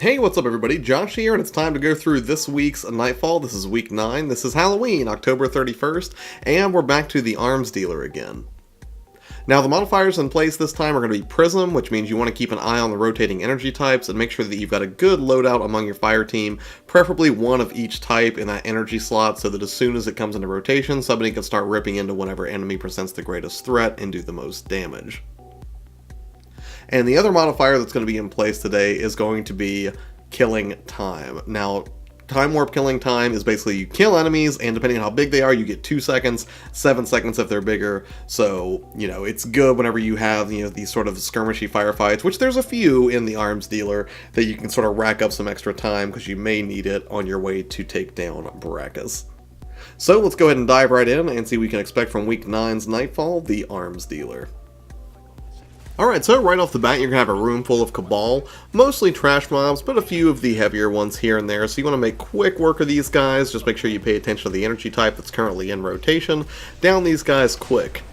Hey, what's up everybody? Josh here, and it's time to go through this week's Nightfall. This is week 9. This is Halloween, October 31st, and we're back to the Arms Dealer again. Now, the modifiers in place this time are going to be Prism, which means you want to keep an eye on the rotating energy types and make sure that you've got a good loadout among your fire team, preferably one of each type in that energy slot so that as soon as it comes into rotation, somebody can start ripping into whatever enemy presents the greatest threat and do the most damage. And the other modifier that's going to be in place today is going to be killing time. Now, time warp killing time is basically you kill enemies, and depending on how big they are, you get 2 seconds, 7 seconds if they're bigger. So, it's good whenever you have, these sort of skirmishy firefights, which there's a few in the Arms Dealer, that you can sort of rack up some extra time because you may need it on your way to take down Bracus. So let's go ahead and dive right in and see what we can expect from Week 9's Nightfall, the Arms Dealer. Alright, so right off the bat you're going to have a room full of Cabal, mostly trash mobs, but a few of the heavier ones here and there, so you want to make quick work of these guys. Just make sure you pay attention to the energy type that's currently in rotation. Down these guys quick.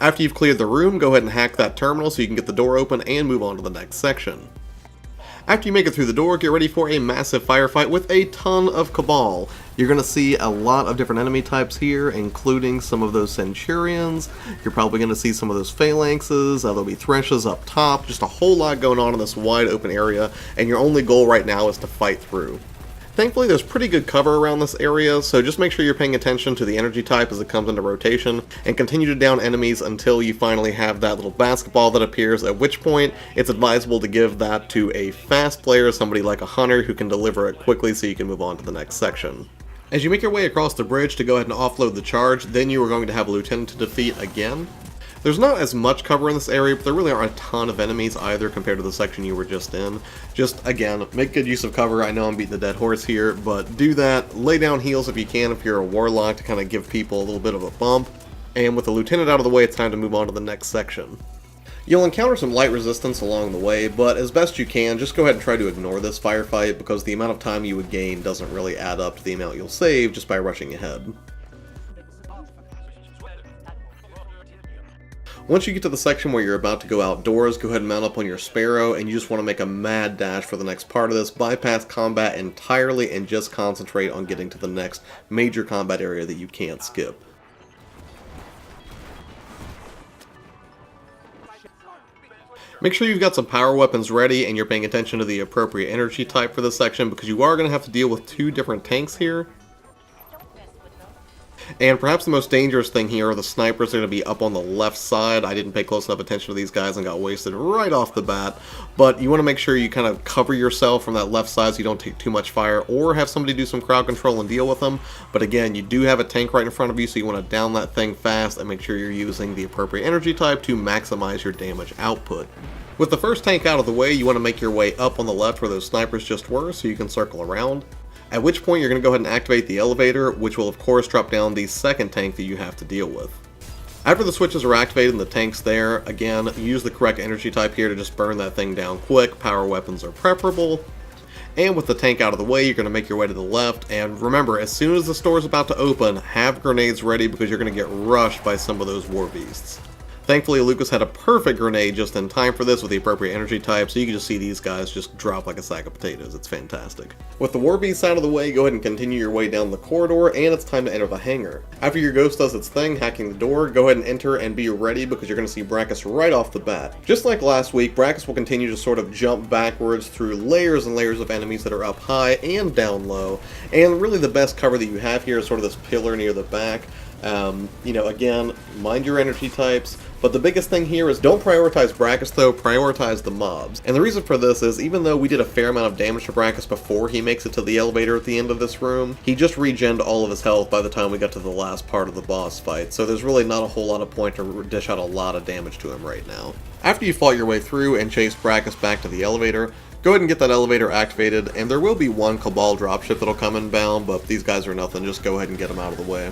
After you've cleared the room, go ahead and hack that terminal so you can get the door open and move on to the next section. After you make it through the door, get ready for a massive firefight with a ton of Cabal. You're going to see a lot of different enemy types here, including some of those Centurions. You're probably going to see some of those Phalanxes, there'll be Threshes up top, just a whole lot going on in this wide open area, and your only goal right now is to fight through. Thankfully, there's pretty good cover around this area, so just make sure you're paying attention to the energy type as it comes into rotation, and continue to down enemies until you finally have that little basketball that appears, at which point it's advisable to give that to a fast player, somebody like a hunter who can deliver it quickly so you can move on to the next section. As you make your way across the bridge to go ahead and offload the charge, then you are going to have a lieutenant to defeat again. There's not as much cover in this area, but there really aren't a ton of enemies either compared to the section you were just in. Just, again, make good use of cover. I know I'm beating a dead horse here, but do that. Lay down heals if you can if you're a warlock to kind of give people a little bit of a bump. And with the lieutenant out of the way, it's time to move on to the next section. You'll encounter some light resistance along the way, but as best you can, just go ahead and try to ignore this firefight because the amount of time you would gain doesn't really add up to the amount you'll save just by rushing ahead. Once you get to the section where you're about to go outdoors, go ahead and mount up on your Sparrow, and you just want to make a mad dash for the next part of this, bypass combat entirely, and just concentrate on getting to the next major combat area that you can't skip. Make sure you've got some power weapons ready and you're paying attention to the appropriate energy type for this section because you are going to have to deal with 2 different tanks here. And perhaps the most dangerous thing here are the snipers. They're going to be up on the left side. I didn't pay close enough attention to these guys and got wasted right off the bat. But you want to make sure you kind of cover yourself from that left side so you don't take too much fire, or have somebody do some crowd control and deal with them. But again, you do have a tank right in front of you, so you want to down that thing fast and make sure you're using the appropriate energy type to maximize your damage output. With the first tank out of the way, you want to make your way up on the left where those snipers just were so you can circle around. At which point you're going to go ahead and activate the elevator, which will of course drop down the second tank that you have to deal with. After the switches are activated and the tank's there, again, use the correct energy type here to just burn that thing down quick. Power weapons are preferable. And with the tank out of the way, you're going to make your way to the left, and remember, as soon as the store is about to open, have grenades ready because you're going to get rushed by some of those war beasts. Thankfully, Lucas had a perfect grenade just in time for this with the appropriate energy type, so you can just see these guys just drop like a sack of potatoes. It's fantastic. With the war beast out of the way, go ahead and continue your way down the corridor, and it's time to enter the hangar. After your ghost does its thing, hacking the door, go ahead and enter and be ready because you're going to see Bracus right off the bat. Just like last week, Bracus will continue to sort of jump backwards through layers and layers of enemies that are up high and down low, and really the best cover that you have here is sort of this pillar near the back. Again, mind your energy types, but the biggest thing here is don't prioritize Bracus though, prioritize the mobs. And the reason for this is, even though we did a fair amount of damage to Bracus before he makes it to the elevator at the end of this room, he just regened all of his health by the time we got to the last part of the boss fight, so there's really not a whole lot of point to dish out a lot of damage to him right now. After you fought your way through and chased Bracus back to the elevator, go ahead and get that elevator activated, and there will be one Cabal dropship that'll come inbound, but these guys are nothing, just go ahead and get them out of the way.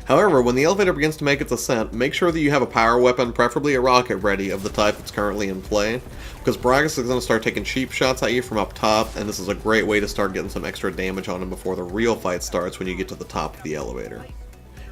However, when the elevator begins to make its ascent, make sure that you have a power weapon, preferably a rocket, ready of the type that's currently in play, because Bracus is going to start taking cheap shots at you from up top, and this is a great way to start getting some extra damage on him before the real fight starts when you get to the top of the elevator.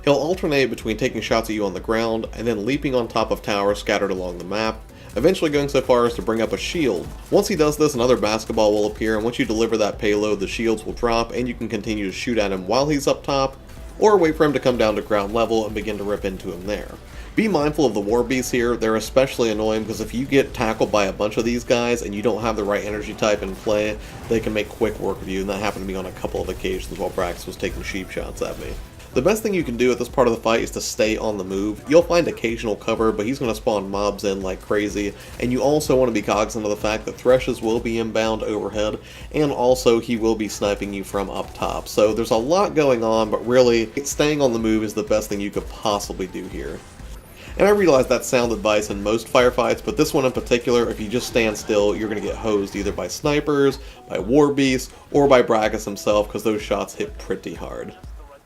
He'll alternate between taking shots at you on the ground, and then leaping on top of towers scattered along the map, eventually going so far as to bring up a shield. Once he does this, another basketball will appear, and once you deliver that payload, the shields will drop, and you can continue to shoot at him while he's up top, or wait for him to come down to ground level and begin to rip into him there. Be mindful of the war beasts here. They're especially annoying because if you get tackled by a bunch of these guys and you don't have the right energy type in play, they can make quick work of you, and that happened to me on a couple of occasions while Bracus was taking sheep shots at me. The best thing you can do at this part of the fight is to stay on the move. You'll find occasional cover, but he's going to spawn mobs in like crazy, and you also want to be cognizant of the fact that Threshes will be inbound overhead, and also he will be sniping you from up top. So there's a lot going on, but really, staying on the move is the best thing you could possibly do here. And I realize that's sound advice in most firefights, but this one in particular, if you just stand still, you're going to get hosed either by snipers, by war beasts, or by Bracus himself, because those shots hit pretty hard.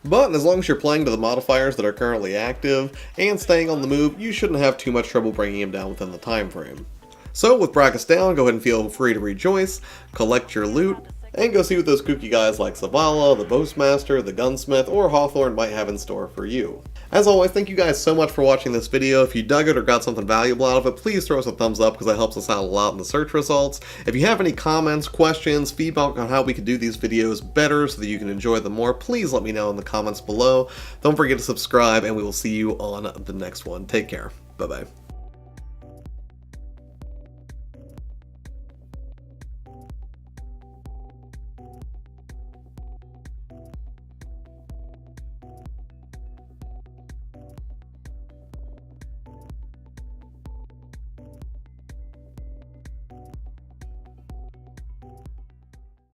But as long as you're playing to the modifiers that are currently active, and staying on the move, you shouldn't have too much trouble bringing him down within the time frame. So with Bracus down, go ahead and feel free to rejoice, collect your loot, and go see what those kooky guys like Zavala, the Boastmaster, the Gunsmith, or Hawthorne might have in store for you. As always, thank you guys so much for watching this video. If you dug it or got something valuable out of it, please throw us a thumbs up because that helps us out a lot in the search results. If you have any comments, questions, feedback on how we can do these videos better so that you can enjoy them more, please let me know in the comments below. Don't forget to subscribe, and we will see you on the next one. Take care. Bye-bye.